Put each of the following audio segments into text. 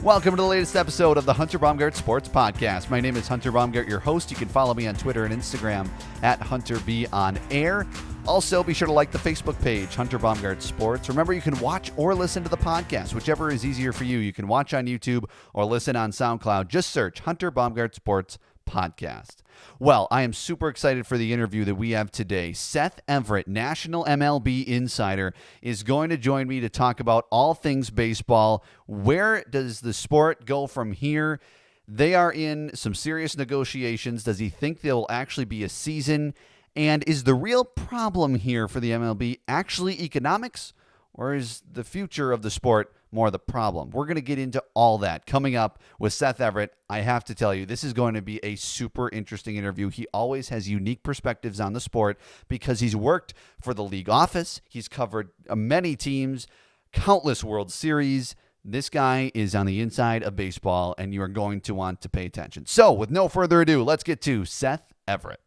Welcome to the latest episode of the Hunter Baumgardt Sports Podcast. My name is Hunter Baumgardt, your host. You can follow me on Twitter and Instagram at HunterBOnAir. Also, be sure to like the Facebook page, Hunter Baumgardt Sports. Remember, you can watch or listen to the podcast, whichever is easier for you. You can watch on YouTube or listen on SoundCloud. Just search Hunter Baumgardt Sports Podcast. Well, I am super excited for the interview that we have today. Seth Everett, National MLB Insider, is going to join me to talk about all things baseball. Where does the sport go from here? They are in some serious negotiations. Does he think there will actually be a season? And is the real problem here for the MLB actually economics, or is the future of the sport more the problem? We're going to get into all that coming up with Seth Everett. I have to tell you, this is going to be a super interesting interview. He always has unique perspectives on the sport because he's worked for the league office. He's covered many teams, countless World Series. This guy is on the inside of baseball, and you are going to want to pay attention. So with no further ado, let's get to Seth Everett.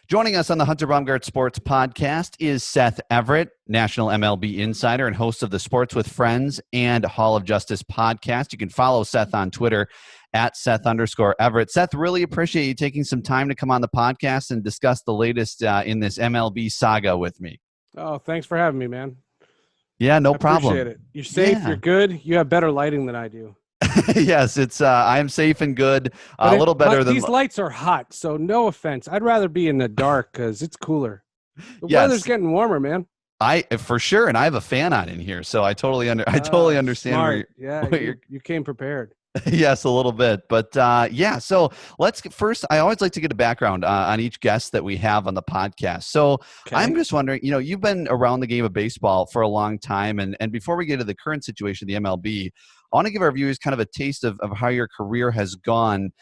Joining us on the Hunter Baumgardt Sports Podcast is Seth Everett, National MLB Insider and host of the Sports with Friends and Hall of Justice podcast. You can follow Seth on Twitter at Seth_Everett. Seth, really appreciate you taking some time to come on the podcast and discuss the latest in this MLB saga with me. Oh, thanks for having me, man. Yeah, no problem. Appreciate it. You're safe. Yeah. You're good. You have better lighting than I do. Yes, it's I am safe and good. A little better than these lights are hot, so no offense. I'd rather be in the dark because it's cooler. The weather's getting warmer, man. For sure, and I have a fan on in here, so I totally understand. Smart. You came prepared. Yes, a little bit, but so let's get first. I always like to get a background on each guest that we have on the podcast. So okay. I'm just wondering, you've been around the game of baseball for a long time, and before we get to the current situation, the MLB, I want to give our viewers kind of a taste of how your career has gone.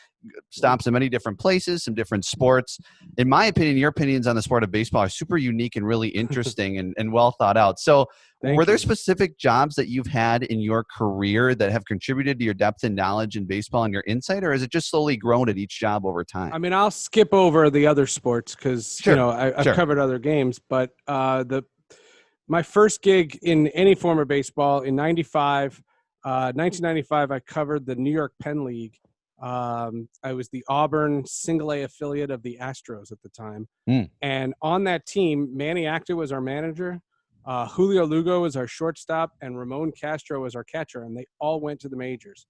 Stops in many different places, some different sports. In my opinion, your opinions on the sport of baseball are super unique and really interesting and well thought out. So were there specific jobs that you've had in your career that have contributed to your depth and knowledge in baseball and your insight, or has it just slowly grown at each job over time? I mean, I'll skip over the other sports because, I've covered other games, but my first gig in any form of baseball in 1995, I covered the New York Penn League. I was the Auburn single A affiliate of the Astros at the time. And on that team, Manny Acta was our manager, Julio Lugo was our shortstop, and Ramon Castro was our catcher, and they all went to the majors.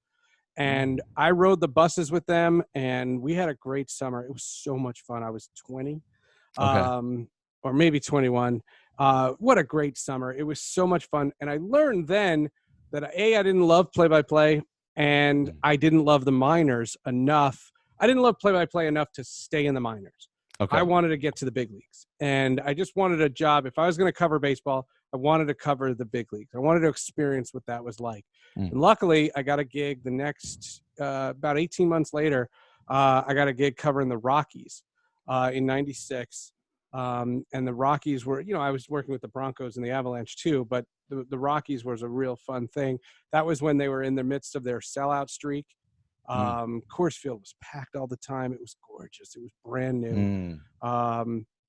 And I rode the buses with them, and we had a great summer. It was so much fun. I was 20, or maybe 21. What a great summer. It was so much fun. And I learned then that, I didn't love play-by-play, and I didn't love the minors enough. I didn't love play-by-play enough to stay in the minors. Okay. I wanted to get to the big leagues. And I just wanted a job. If I was going to cover baseball, I wanted to cover the big leagues. I wanted to experience what that was like. And luckily, I got a gig the next, about 18 months later, I got a gig covering the Rockies in 96. And the Rockies were, I was working with the Broncos and the Avalanche too, but the Rockies was a real fun thing. That was when they were in the midst of their sellout streak. Coors Field was packed all the time. It was gorgeous. It was brand new.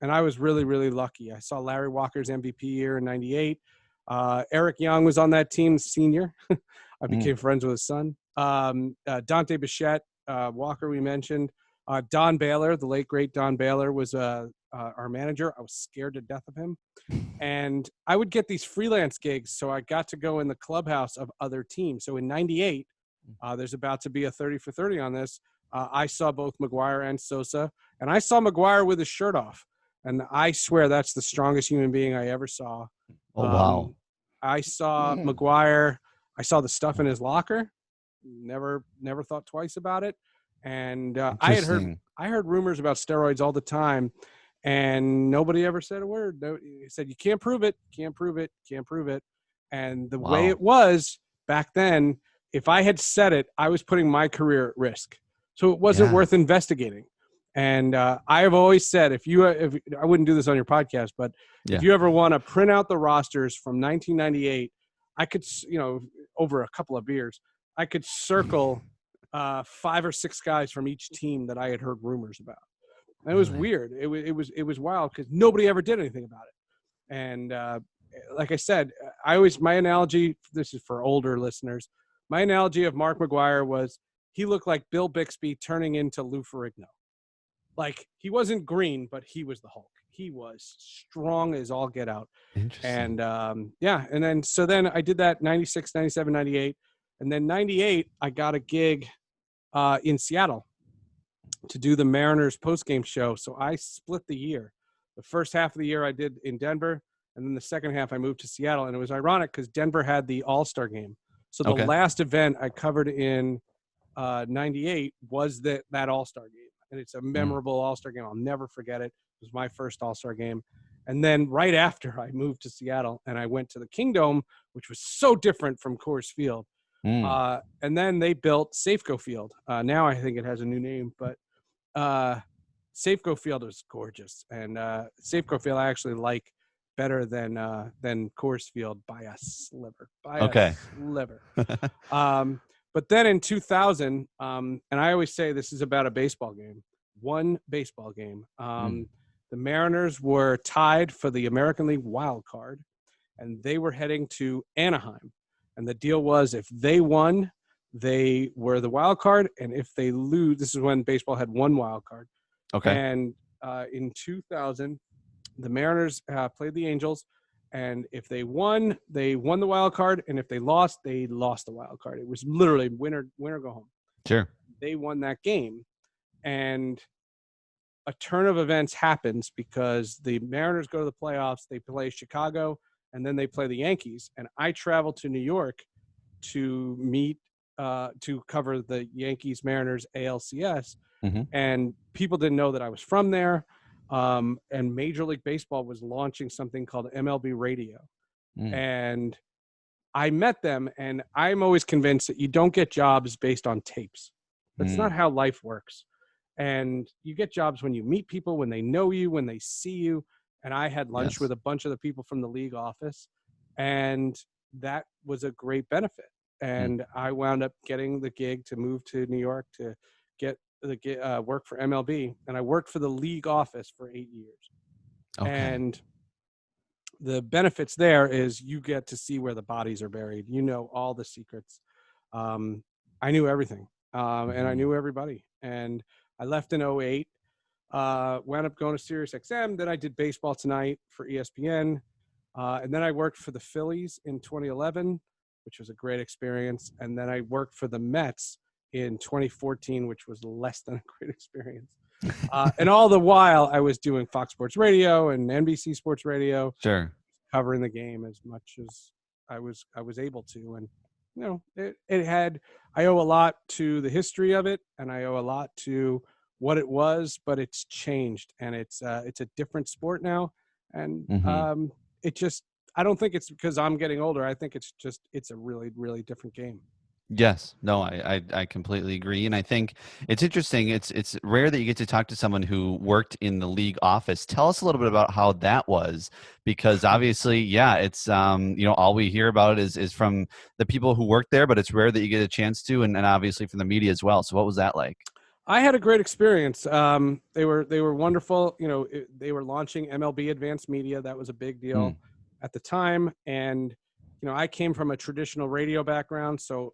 And I was really, really lucky. I saw Larry Walker's MVP year in 98. Eric Young was on that team, senior. I became friends with his son. Dante Bichette, Walker we mentioned. Don Baylor, the late, great Don Baylor, was our manager. I was scared to death of him. And I would get these freelance gigs, so I got to go in the clubhouse of other teams. So in 98, there's about to be a 30 for 30 on this. I saw both McGwire and Sosa, and I saw McGwire with his shirt off. And I swear that's the strongest human being I ever saw. Oh, wow. I saw McGwire. I saw the stuff in his locker. Never thought twice about it. And I heard rumors about steroids all the time, and nobody ever said a word. He said, you can't prove it, can't prove it, can't prove it. And the way it was back then, if I had said it, I was putting my career at risk. So it wasn't worth investigating. And I have always said, if I wouldn't do this on your podcast, but if you ever want to print out the rosters from 1998, I could, over a couple of beers, I could circle 5 or 6 guys from each team that I had heard rumors about. And it was weird. It was wild because nobody ever did anything about it. And like I said, my analogy, this is for older listeners, my analogy of Mark McGwire was he looked like Bill Bixby turning into Lou Ferrigno. Like, he wasn't green, but he was the Hulk. He was strong as all get out. Interesting. And then I did that 96, 97, 98. And then 98, I got a gig in Seattle to do the Mariners postgame show. So I split the year. The first half of the year I did in Denver, and then the second half I moved to Seattle. And it was ironic because Denver had the All-Star game. So the last event I covered in 98 was that All-Star game. And it's a memorable All-Star game. I'll never forget it. It was my first All-Star game. And then right after I moved to Seattle and I went to the Kingdome, which was so different from Coors Field. And then they built Safeco Field. Now I think it has a new name, but Safeco Field is gorgeous. And Safeco Field I actually like better than Coors Field by a sliver. But then in 2000, and I always say this is about a baseball game, one baseball game. The Mariners were tied for the American League wild card, and they were heading to Anaheim. And the deal was if they won, they were the wild card, and if they lose, this is when baseball had one wild card. And in 2000, the Mariners played the Angels. And if they won the wild card, and if they lost, they lost the wild card. It was literally winner go home. Sure. They won that game, and a turn of events happens because the Mariners go to the playoffs. They play Chicago, and then they play the Yankees. And I traveled to New York to meet to cover the Yankees Mariners ALCS, and people didn't know that I was from there. And Major League Baseball was launching something called MLB Radio. And I met them, and I'm always convinced that you don't get jobs based on tapes. That's not how life works. And you get jobs when you meet people, when they know you, when they see you. And I had lunch with a bunch of the people from the league office, and that was a great benefit. And I wound up getting the gig to move to New York to get the work for MLB, and I worked for the league office for 8 years. And the benefits there is you get to see where the bodies are buried. You know all the secrets. I knew everything, and I knew everybody. And I left in 08, wound up going to Sirius XM. Then I did Baseball Tonight for ESPN. And then I worked for the Phillies in 2011, which was a great experience. And then I worked for the Mets in 2014, which was less than a great experience. And all the while I was doing Fox Sports Radio and NBC Sports Radio, covering the game as much as I was able to. And, you know, I owe a lot to the history of it, and I owe a lot to what it was, but it's changed, and it's a different sport now. And I don't think it's because I'm getting older. I think it's a really, really different game. Yes. No, I completely agree. And I think it's interesting. It's rare that you get to talk to someone who worked in the league office. Tell us a little bit about how that was, because obviously, it's, all we hear about it is from the people who work there, but it's rare that you get a chance to, and obviously from the media as well. So what was that like? I had a great experience. They were wonderful. You know, they were launching MLB Advanced Media. That was a big deal at the time. And, you know, I came from a traditional radio background. So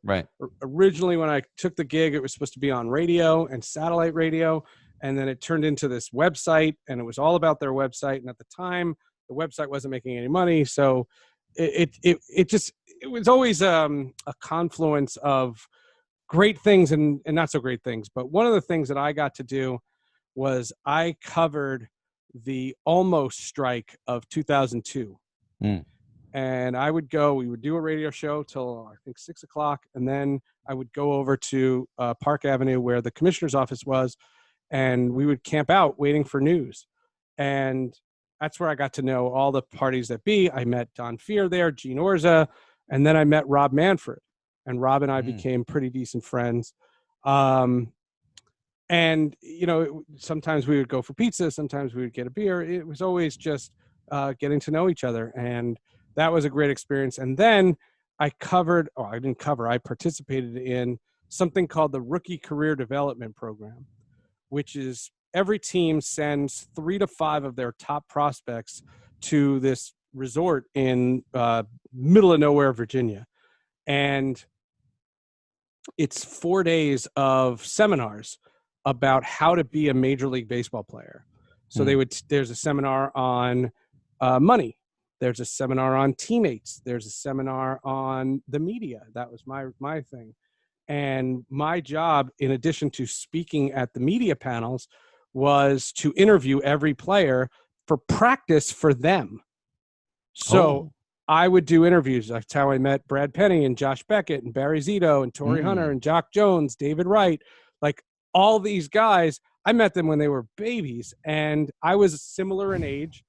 originally when I took the gig, it was supposed to be on radio and satellite radio. And then it turned into this website, and it was all about their website. And at the time, the website wasn't making any money. So it was always a confluence of great things and not so great things. But one of the things that I got to do was I covered the almost strike of 2002. And we would do a radio show till I think 6 o'clock. And then I would go over to Park Avenue where the commissioner's office was, and we would camp out waiting for news. And that's where I got to know all the parties that be. I met Don Fear there, Gene Orza, and then I met Rob Manfred. And Rob and I became pretty decent friends. And, you know, sometimes we would go for pizza. Sometimes we would get a beer. It was always just getting to know each other. And that was a great experience. And then I participated in something called the Rookie Career Development Program, which is every team sends 3 to 5 of their top prospects to this resort in middle of nowhere, Virginia. And it's 4 days of seminars about how to be a Major League Baseball player. So there's a seminar on money. There's a seminar on teammates. There's a seminar on the media. That was my thing. And my job, in addition to speaking at the media panels, was to interview every player for practice for them. So I would do interviews. That's how I met Brad Penny and Josh Beckett and Barry Zito and Torrey Hunter and Jock Jones, David Wright. Like all these guys, I met them when they were babies, and I was similar in age.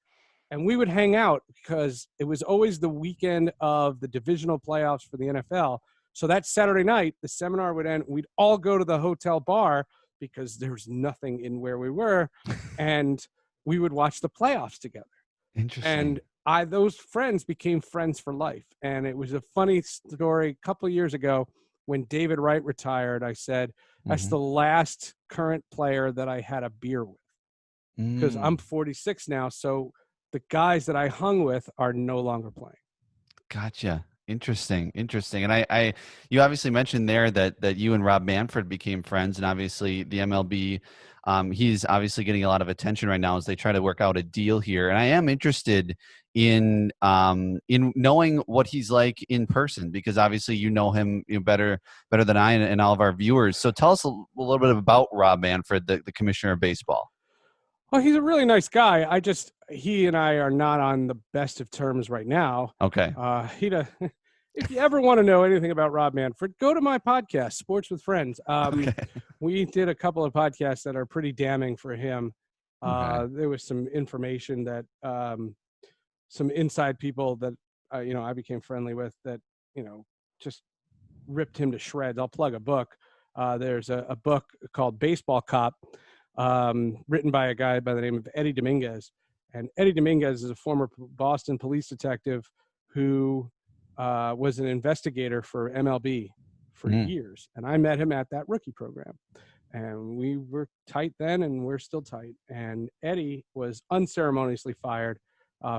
And we would hang out because it was always the weekend of the divisional playoffs for the NFL. So that Saturday night, the seminar would end. We'd all go to the hotel bar because there was nothing in where we were. And we would watch the playoffs together. Interesting. And those friends became friends for life. And it was a funny story. A couple of years ago, when David Wright retired, I said, that's the last current player that I had a beer with. Because I'm 46 now. So the guys that I hung with are no longer playing. Gotcha. Interesting. And you obviously mentioned there that you and Rob Manfred became friends, and obviously the MLB, he's obviously getting a lot of attention right now as they try to work out a deal here. And I am interested in knowing what he's like in person, because obviously you know him better than I and all of our viewers. So tell us a little bit about Rob Manfred, the commissioner of baseball. Well, he's a really nice guy. He and I are not on the best of terms right now. Okay. If you ever want to know anything about Rob Manfred, go to my podcast, Sports with Friends. Okay. We did a couple of podcasts that are pretty damning for him. Okay. There was some information that some inside people that I became friendly with that just ripped him to shreds. I'll plug a book. There's a book called Baseball Cop, written by a guy by the name of Eddie Dominguez. And Eddie Dominguez is a former Boston police detective who was an investigator for MLB for years. And I met him at that rookie program. And we were tight then, and we're still tight. And Eddie was unceremoniously fired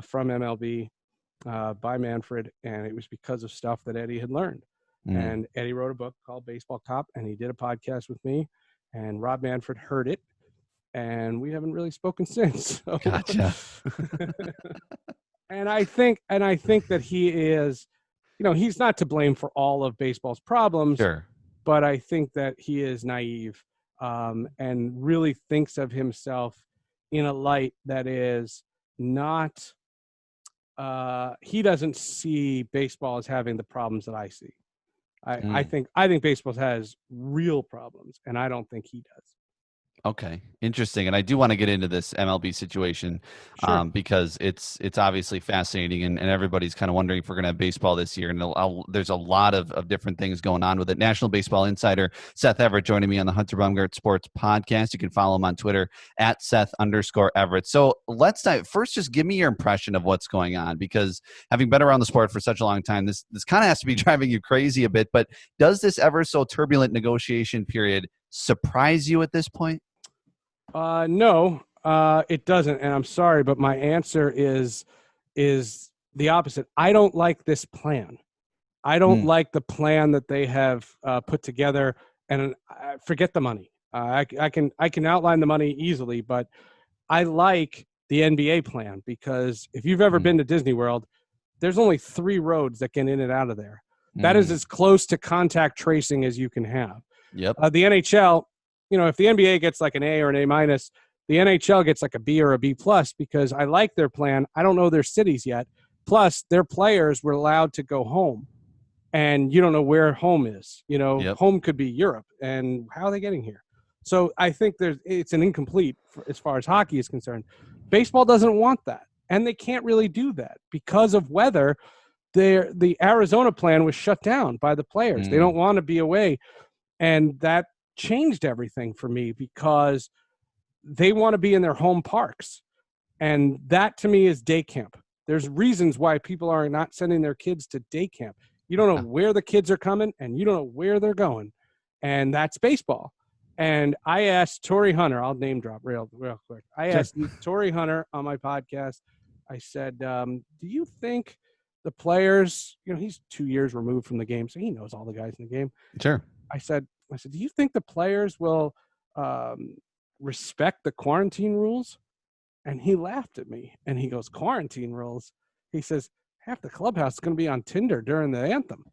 from MLB by Manfred, and it was because of stuff that Eddie had learned. And Eddie wrote a book called Baseball Cop, and he did a podcast with me, and Rob Manfred heard it. And we haven't really spoken since. So. Gotcha. And I think that he is, he's not to blame for all of baseball's problems. Sure. But I think that he is naive and really thinks of himself in a light that is not. He doesn't see baseball as having the problems that I see. I think baseball has real problems, and I don't think he does. Okay, interesting. And I do want to get into this MLB situation because it's obviously fascinating, and everybody's kind of wondering if we're going to have baseball this year. And there's a lot of different things going on with it. National Baseball Insider Seth Everett joining me on the Hunter Baumgardt Sports Podcast. You can follow him on Twitter at Seth_Everett. So let's dive first. Just give me your impression of what's going on, because having been around the sport for such a long time, this kind of has to be driving you crazy a bit. But does this ever so turbulent negotiation period surprise you at this point? No, it doesn't. And I'm sorry, but my answer is the opposite. I don't like this plan. I don't like the plan that they have put together. And forget the money. I can outline the money easily, but I like the NBA plan, because if you've ever been to Disney World, there's only 3 roads that get in and out of there. That is as close to contact tracing as you can have. Yep. The NHL, if the NBA gets like an A or an A minus, the NHL gets like a B or a B plus, because I like their plan. I don't know their cities yet. Plus, their players were allowed to go home, and you don't know where home is. Home could be Europe, and how are they getting here? So I think it's an incomplete as far as hockey is concerned. Baseball doesn't want that, and they can't really do that because of weather. The Arizona plan was shut down by the players. They don't want to be away, and that changed everything for me, because they want to be in their home parks, and that to me is day camp. There's reasons why people are not sending their kids to day camp. You don't know where the kids are coming, and you don't know where they're going, and that's baseball. And I asked Torrey Hunter, I'll name drop real quick. I asked Torrey Hunter on my podcast, I said, do you think the players, he's 2 years removed from the game, so he knows all the guys in the game. Sure. I said, do you think the players will respect the quarantine rules? And he laughed at me and he goes, quarantine rules? He says, half the clubhouse is going to be on Tinder during the anthem.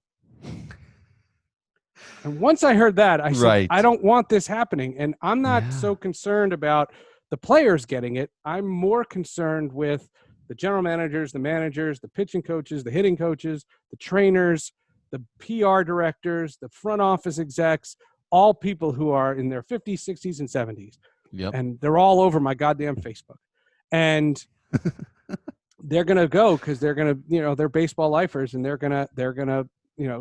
And once I heard that, I said, I don't want this happening. And I'm not so concerned about the players getting it. I'm more concerned with the general managers, the managers, the pitching coaches, the hitting coaches, the trainers, the PR directors, the front office execs, all people who are in their 50s, 60s, and 70s. Yep. And they're all over my goddamn Facebook. And they're going to go because they're going to, they're baseball lifers, and they're going to,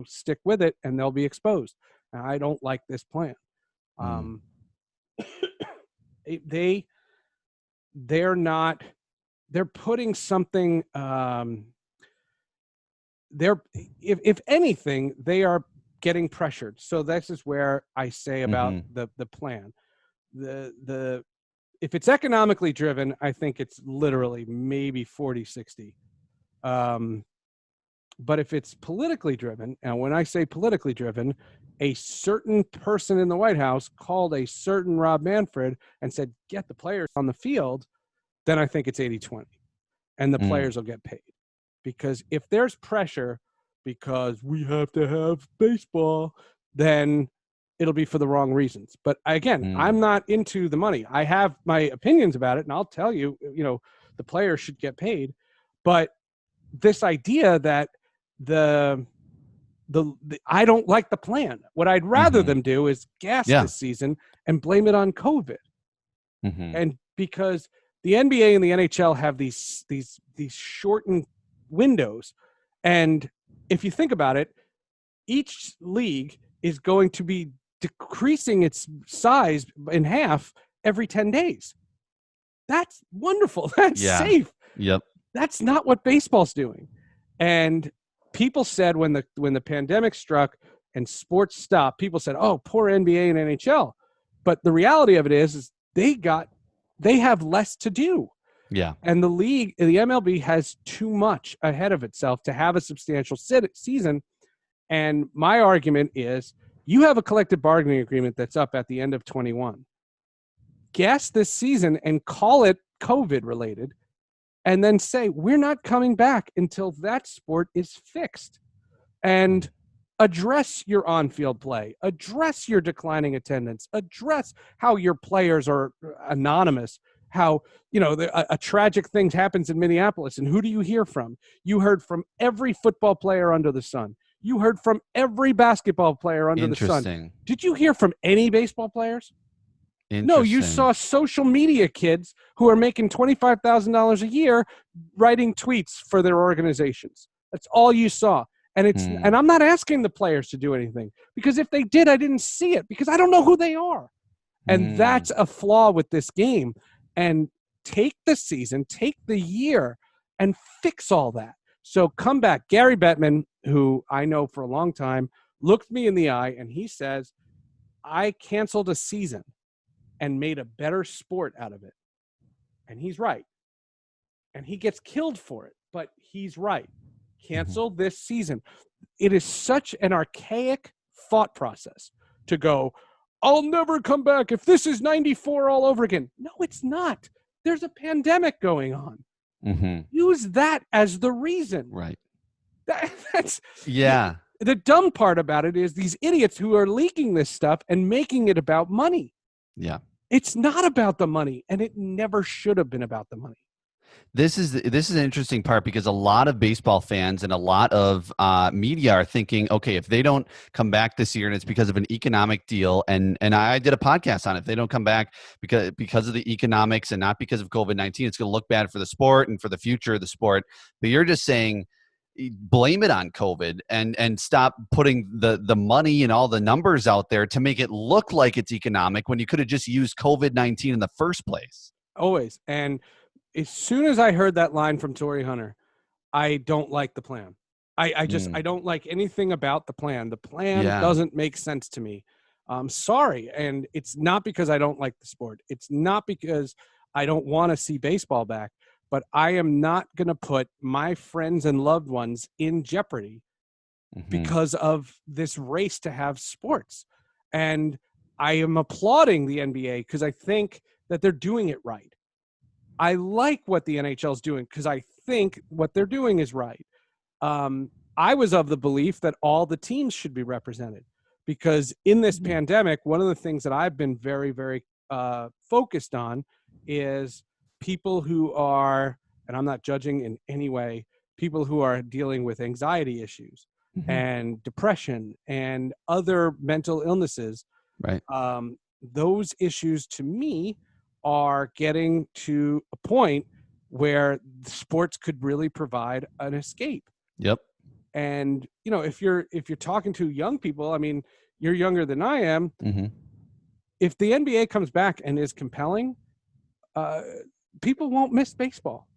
stick with it, and they'll be exposed. And I don't like this plan. They're putting something, if anything, they are getting pressured. So this is where I say about the plan. If it's economically driven, I think it's literally maybe 40-60. But if it's politically driven, and when I say politically driven, a certain person in the White House called a certain Rob Manfred and said, get the players on the field, then I think it's 80-20. And the players will get paid. Because if there's pressure because we have to have baseball, then it'll be for the wrong reasons. But again, I'm not into the money. I have my opinions about it, and I'll tell you, the players should get paid. But this idea that I don't like the plan. What I'd rather them do is gas this season and blame it on COVID. And because the NBA and the NHL have these shortened windows, and if you think about it, each league is going to be decreasing its size in half every 10 days. That's wonderful. That's safe. Yep. That's not what baseball's doing. And people said when the pandemic struck and sports stopped, people said, oh, poor NBA and NHL. But the reality of it is they have less to do. Yeah. And the MLB has too much ahead of itself to have a substantial season. And my argument is, you have a collective bargaining agreement that's up at the end of 21. Gas this season and call it COVID related, and then say, we're not coming back until that sport is fixed. And address your on-field play, address your declining attendance, address how your players are anonymous, how, a tragic thing happens in Minneapolis. And who do you hear from? You heard from every football player under the sun. You heard from every basketball player under the sun. Did you hear from any baseball players? No, you saw social media kids who are making $25,000 a year writing tweets for their organizations. That's all you saw. And and I'm not asking the players to do anything, because if they did, I didn't see it, because I don't know who they are. And that's a flaw with this game. And take the season, take the year, and fix all that. So come back. Gary Bettman, who I know for a long time, looked me in the eye and he says, I canceled a season and made a better sport out of it. And he's right. And he gets killed for it, but he's right. Cancel this season. It is such an archaic thought process to go, I'll never come back if this is 94 all over again. No, it's not. There's a pandemic going on. Use that as the reason. Right. That's the dumb part about it is these idiots who are leaking this stuff and making it about money. Yeah. It's not about the money, and it never should have been about the money. This is an interesting part, because a lot of baseball fans and a lot of media are thinking, okay, if they don't come back this year and it's because of an economic deal, and I did a podcast on it, if they don't come back because of the economics and not because of COVID-19, it's going to look bad for the sport and for the future of the sport. But you're just saying, blame it on COVID and stop putting the money and all the numbers out there to make it look like it's economic when you could have just used COVID-19 in the first place. Always. And as soon as I heard that line from Torrey Hunter, I don't like the plan. I don't like anything about the plan. The plan doesn't make sense to me. I'm sorry. And it's not because I don't like the sport. It's not because I don't want to see baseball back, but I am not going to put my friends and loved ones in jeopardy because of this race to have sports. And I am applauding the NBA because I think that they're doing it right. I like what the NHL is doing because I think what they're doing is right. I was of the belief that all the teams should be represented because in this pandemic, one of the things that I've been very, very focused on is people who are, and I'm not judging in any way, people who are dealing with anxiety issues and depression and other mental illnesses. Right. Those issues to me are getting to a point where sports could really provide an escape. Yep. And if you're talking to young people, I mean, you're younger than I am. If the NBA comes back and is compelling, people won't miss baseball.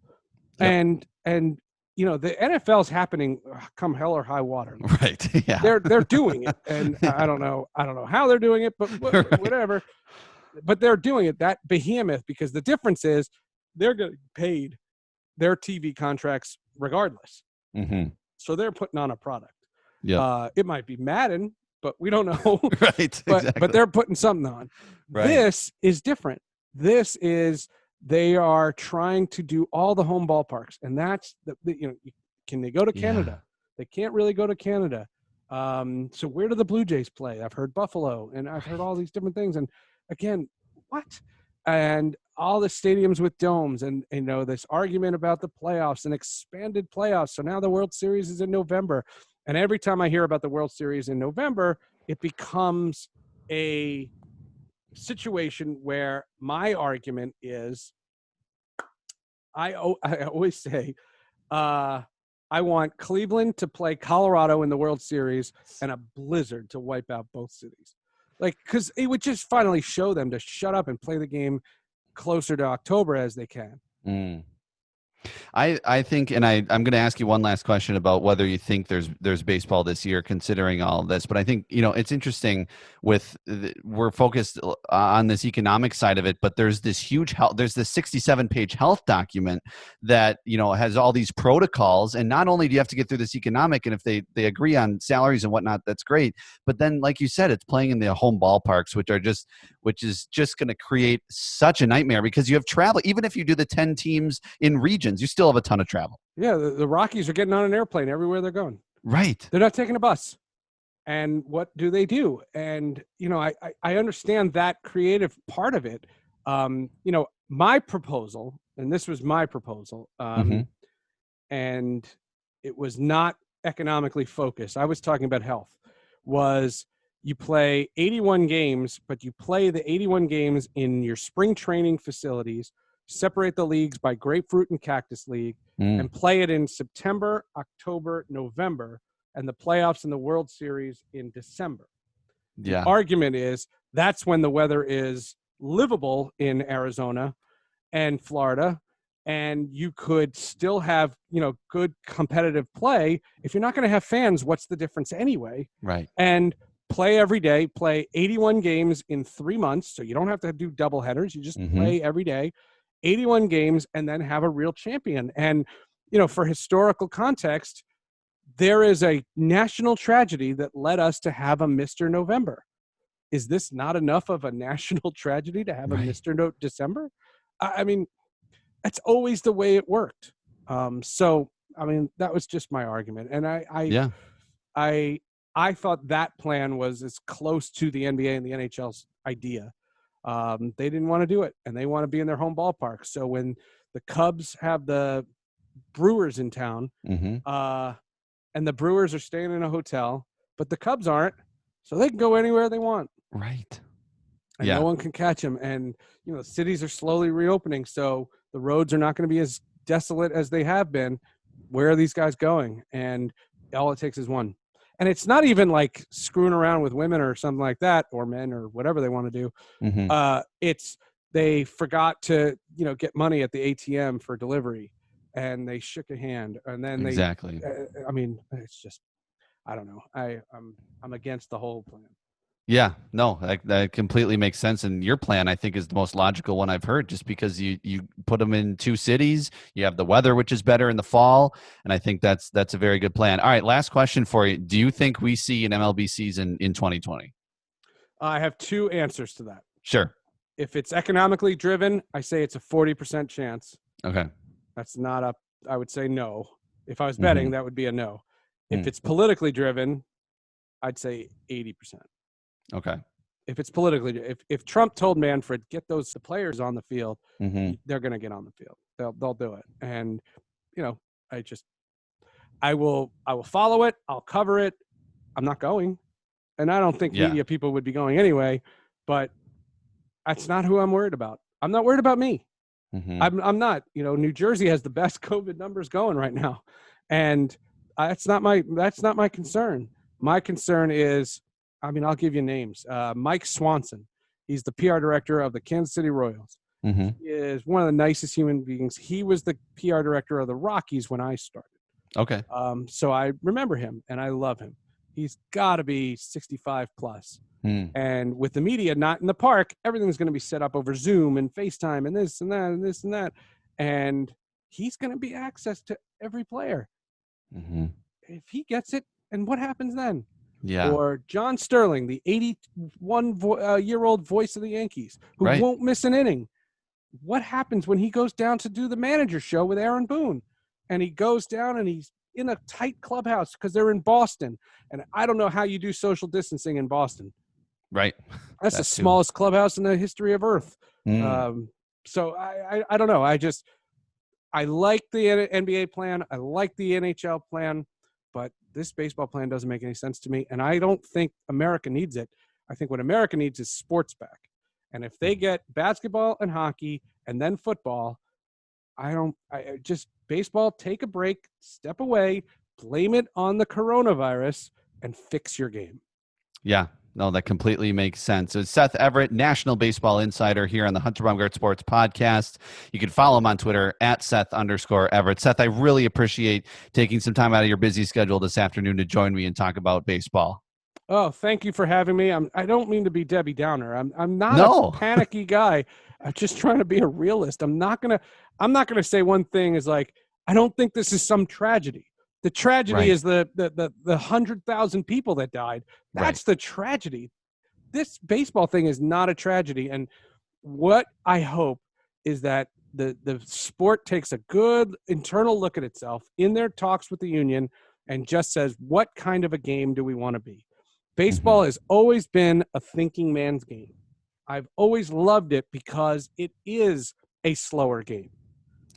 Yep. And the NFL is happening come hell or high water. Right. Yeah. They're doing it, and I don't know how they're doing it, but whatever. But they're doing it, that behemoth, because the difference is they're getting paid their TV contracts regardless. So they're putting on a product. Yeah. It might be Madden, but we don't know. Right. Exactly. But they're putting something on. Right. This is different. This is they are trying to do all the home ballparks, and that's can they go to Canada? Yeah. They can't really go to Canada. So where do the Blue Jays play? I've heard Buffalo, and I've heard all these different things. And again, what? And all the stadiums with domes, and this argument about the playoffs and expanded playoffs. So now the World Series is in November, and every time I hear about the World Series in November, it becomes a situation where my argument is, I always say, I want Cleveland to play Colorado in the World Series and a blizzard to wipe out both cities. Because it would just finally show them to shut up and play the game closer to October as they can. I think, and I'm going to ask you one last question about whether you think there's baseball this year, considering all of this. But I think, it's interesting we're focused on this economic side of it, but there's this huge health, there's this 67-page health document that, has all these protocols. And not only do you have to get through this economic, and if they agree on salaries and whatnot, that's great. But then, like you said, it's playing in the home ballparks, which is just going to create such a nightmare because you have travel. Even if you do the 10 teams in regions, you still have a ton of travel. Yeah, the Rockies are getting on an airplane everywhere they're going. Right. They're not taking a bus. And what do they do? And, I understand that creative part of it. My proposal, and this was my proposal, and it was not economically focused. I was talking about health, was you play 81 games, but you play the 81 games in your spring training facilities, separate the leagues by Grapefruit and Cactus League, and play it in September, October, November, and the playoffs and the World Series in December. Yeah. The argument is that's when the weather is livable in Arizona and Florida, and you could still have, good competitive play. If you're not going to have fans, what's the difference anyway? Right. And play every day, play 81 games in 3 months, so you don't have to do double headers. You just play every day. 81 games, and then have a real champion. And, for historical context, there is a national tragedy that led us to have a Mr. November. Is this not enough of a national tragedy to have a Mr. December? I mean, that's always the way it worked. So, I mean, that was just my argument. And I thought that plan was as close to the NBA and the NHL's idea. They didn't want to do it, and they want to be in their home ballpark. So when the Cubs have the Brewers in town, and the Brewers are staying in a hotel, but the Cubs aren't, so they can go anywhere they want. Right. And no one can catch them. And, cities are slowly reopening, so the roads are not going to be as desolate as they have been. Where are these guys going? And all it takes is one. And it's not even like screwing around with women or something like that, or men, or whatever they want to do. It's they forgot to, get money at the ATM for delivery, and they shook a hand, and then exactly. I mean, it's just, I don't know. I'm against the whole plan. Yeah, no, that completely makes sense. And your plan, I think, is the most logical one I've heard, just because you put them in two cities. You have the weather, which is better in the fall. And I think that's a very good plan. All right, last question for you. Do you think we see an MLB season in 2020? I have two answers to that. Sure. If it's economically driven, I say it's a 40% chance. Okay. That's not I would say no. If I was betting, that would be a no. If Mm. it's politically driven, I'd say 80%. Okay. If it's politically, if Trump told Manfred, get the players on the field, they're going to get on the field. They'll do it. And, I will follow it. I'll cover it. I'm not going. And I don't think media people would be going anyway, but that's not who I'm worried about. I'm not worried about me. I'm not. New Jersey has the best COVID numbers going right now, and that's not my concern. My concern is, I'll give you names. Mike Swanson. He's the PR director of the Kansas City Royals. He is one of the nicest human beings. He was the PR director of the Rockies when I started. Okay. So I remember him, and I love him. He's got to be 65 plus. And with the media not in the park, everything's going to be set up over Zoom and FaceTime and this and that and this and that. And he's going to be access to every player. If he gets it, and what happens then? Yeah. Or John Sterling, the 81-year-old voice of the Yankees, who won't miss an inning. What happens when he goes down to do the manager show with Aaron Boone? And he goes down and he's in a tight clubhouse because they're in Boston. And I don't know how you do social distancing in Boston. Right. That's the smallest clubhouse in the history of Earth. So I don't know. I like the NBA plan. I like the NHL plan, but this baseball plan doesn't make any sense to me. And I don't think America needs it. I think what America needs is sports back. And if they get basketball and hockey and then football, baseball, take a break, step away, blame it on the coronavirus, and fix your game. Yeah. No, that completely makes sense. It's Seth Everett, National Baseball Insider here on the Hunter Baumgardt Sports Podcast. You can follow him on Twitter at Seth_Everett. Seth, I really appreciate taking some time out of your busy schedule this afternoon to join me and talk about baseball. Oh, thank you for having me. I don't mean to be Debbie Downer. I'm not a panicky guy. I'm just trying to be a realist. I'm not gonna say one thing is like, I don't think this is some tragedy. The tragedy is the 100,000 people that died. That's the tragedy. This baseball thing is not a tragedy. And what I hope is that the sport takes a good internal look at itself in their talks with the union and just says, what kind of a game do we want to be? Baseball has always been a thinking man's game. I've always loved it because it is a slower game.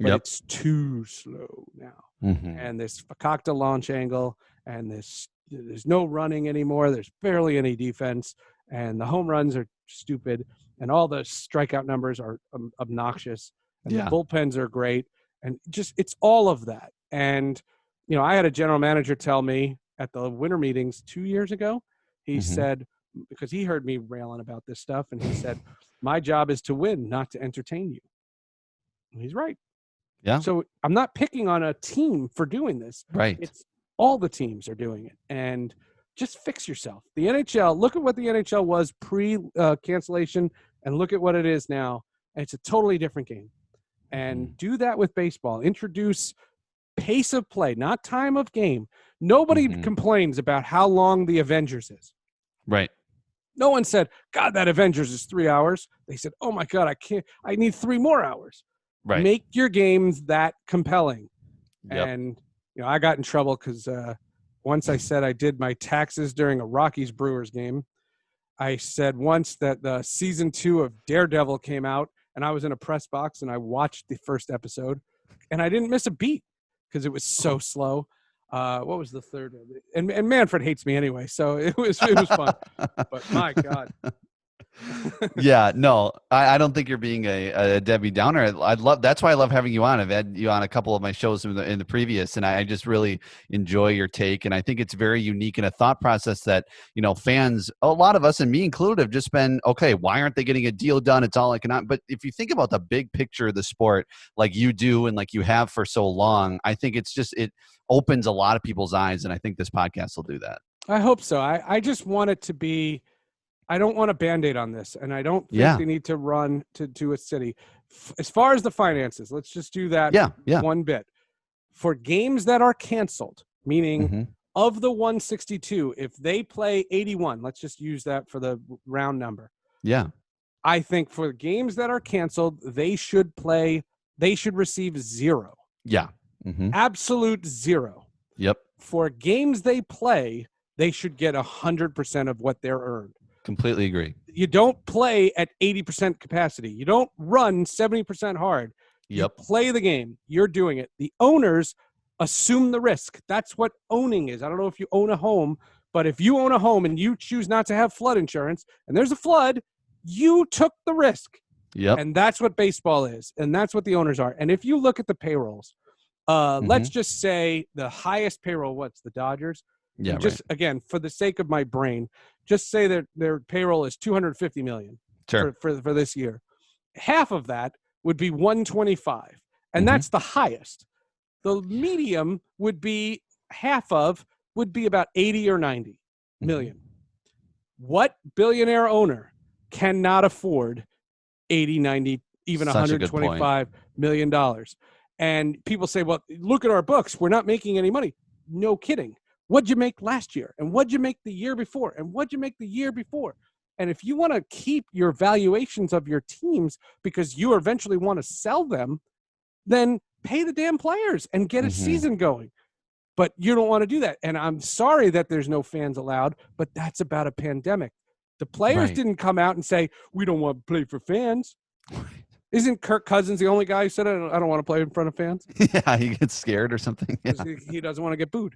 But it's too slow now. And this fakakta launch angle, and there's no running anymore. There's barely any defense, and the home runs are stupid, and all the strikeout numbers are obnoxious, and the bullpens are great, and just it's all of that. And I had a general manager tell me at the winter meetings 2 years ago. He said, because he heard me railing about this stuff, and he said, "My job is to win, not to entertain you." And he's right. Yeah. So I'm not picking on a team for doing this. Right. It's all the teams are doing it. And just fix yourself. The NHL, look at what the NHL was pre-cancellation and look at what it is now. And it's a totally different game. And do that with baseball. Introduce pace of play, not time of game. Nobody complains about how long the Avengers is. Right. No one said, God, that Avengers is 3 hours. They said, oh my God, I need 3 more hours. Right. Make your games that compelling. Yep. And, I got in trouble because once I said I did my taxes during a Rockies-Brewers game. I said once that the season 2 of Daredevil came out, and I was in a press box, and I watched the first episode, and I didn't miss a beat because it was so slow. What was the third one? And Manfred hates me anyway, so it was fun. But my God. Yeah, no, I don't think you're being a Debbie Downer. That's why I love having you on. I've had you on a couple of my shows in the previous, and I just really enjoy your take. And I think it's very unique in a thought process that, fans, a lot of us and me included, have just been, okay, why aren't they getting a deal done? It's all economic. But if you think about the big picture of the sport, like you do and like you have for so long, I think it opens a lot of people's eyes. And I think this podcast will do that. I hope so. I just want it to be, I don't want a Band-Aid on this, and I don't think they need to run to a city. As far as the finances, let's just do that one bit. For games that are canceled, meaning of the 162, if they play 81, let's just use that for the round number. Yeah. I think for games that are canceled, they should receive 0. Yeah. Mm-hmm. Absolute 0. Yep. For games they play, they should get 100% of what they're earned. Completely agree. You don't play at 80% capacity. You don't run 70% hard. Yep. You play the game. You're doing it. The owners assume the risk. That's what owning is. I don't know if you own a home, but if you own a home and you choose not to have flood insurance and there's a flood, you took the risk. Yep. And that's what baseball is. And that's what the owners are. And if you look at the payrolls, let's just say the highest payroll, what's the Dodgers? Yeah. Just again, for the sake of my brain, just say that their payroll is $250 million for this year. Half of that would be 125, and that's the highest. The medium would be would be about 80 or 90 million. What billionaire owner cannot afford 80, 90, even $125 million? And people say, well, look at our books. We're not making any money. No kidding. What'd you make last year? And what'd you make the year before? And what'd you make the year before? And if you want to keep your valuations of your teams because you eventually want to sell them, then pay the damn players and get a season going. But you don't want to do that. And I'm sorry that there's no fans allowed, but that's about a pandemic. The players didn't come out and say, we don't want to play for fans. Isn't Kirk Cousins the only guy who said, I don't want to play in front of fans? Yeah, he gets scared or something. Yeah. He doesn't want to get booed.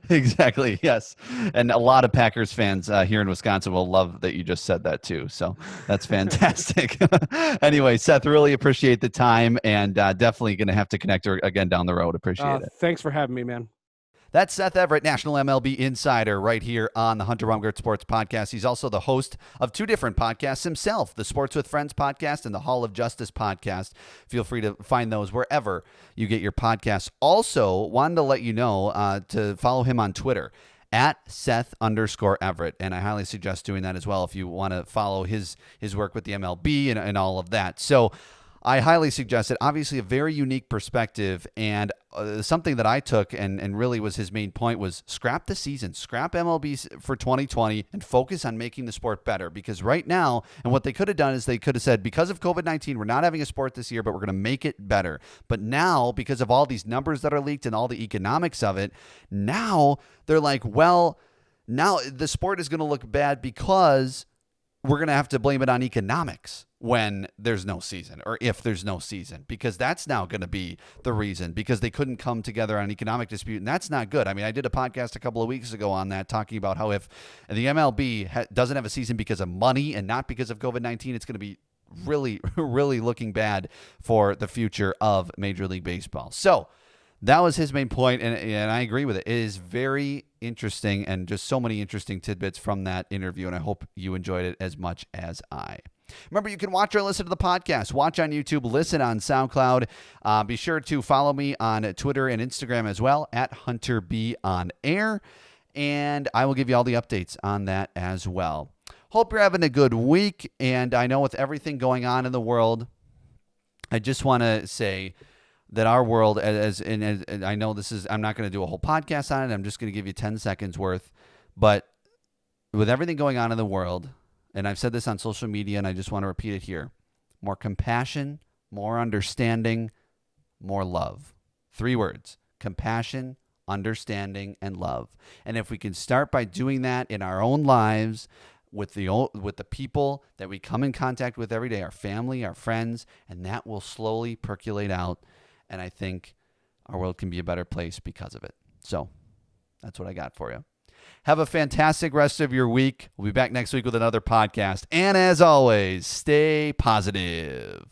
Exactly. Yes. And a lot of Packers fans here in Wisconsin will love that you just said that too. So that's fantastic. Anyway, Seth, really appreciate the time and definitely going to have to connect again down the road. Appreciate it. Thanks for having me, man. That's Seth Everett, National MLB Insider, right here on the Hunter Baumgardt Sports Podcast. He's also the host of 2 different podcasts himself, the Sports with Friends podcast and the Hall of Justice podcast. Feel free to find those wherever you get your podcasts. Also, wanted to let you know to follow him on Twitter, at Seth_Everett. And I highly suggest doing that as well if you want to follow his work with the MLB and all of that. So I highly suggest it. Obviously, a very unique perspective, and something that I took and really was his main point was scrap the season, scrap MLB for 2020, and focus on making the sport better. Because right now, and what they could have done is they could have said, because of COVID-19, we're not having a sport this year, but we're going to make it better. But now, because of all these numbers that are leaked and all the economics of it, now they're like, well, now the sport is going to look bad because we're going to have to blame it on economics when there's no season, or if there's no season, because that's now going to be the reason, because they couldn't come together on an economic dispute. And that's not good. I mean, I did a podcast a couple of weeks ago on that, talking about how if the MLB doesn't have a season because of money and not because of COVID-19, it's going to be really, really looking bad for the future of Major League Baseball. So that was his main point, and I agree with it. It is very interesting, and just so many interesting tidbits from that interview, and I hope you enjoyed it as much as I. Remember, you can watch or listen to the podcast. Watch on YouTube, listen on SoundCloud. Be sure to follow me on Twitter and Instagram as well, at Hunter B on Air, and I will give you all the updates on that as well. Hope you're having a good week, and I know with everything going on in the world, I just want to say that our world, as I know this is, I'm not going to do a whole podcast on it. I'm just going to give you 10 seconds worth. But with everything going on in the world, and I've said this on social media, and I just want to repeat it here, more compassion, more understanding, more love. 3 words: compassion, understanding, and love. And if we can start by doing that in our own lives, with the people that we come in contact with every day, our family, our friends, and that will slowly percolate out. And I think our world can be a better place because of it. So that's what I got for you. Have a fantastic rest of your week. We'll be back next week with another podcast. And as always, stay positive.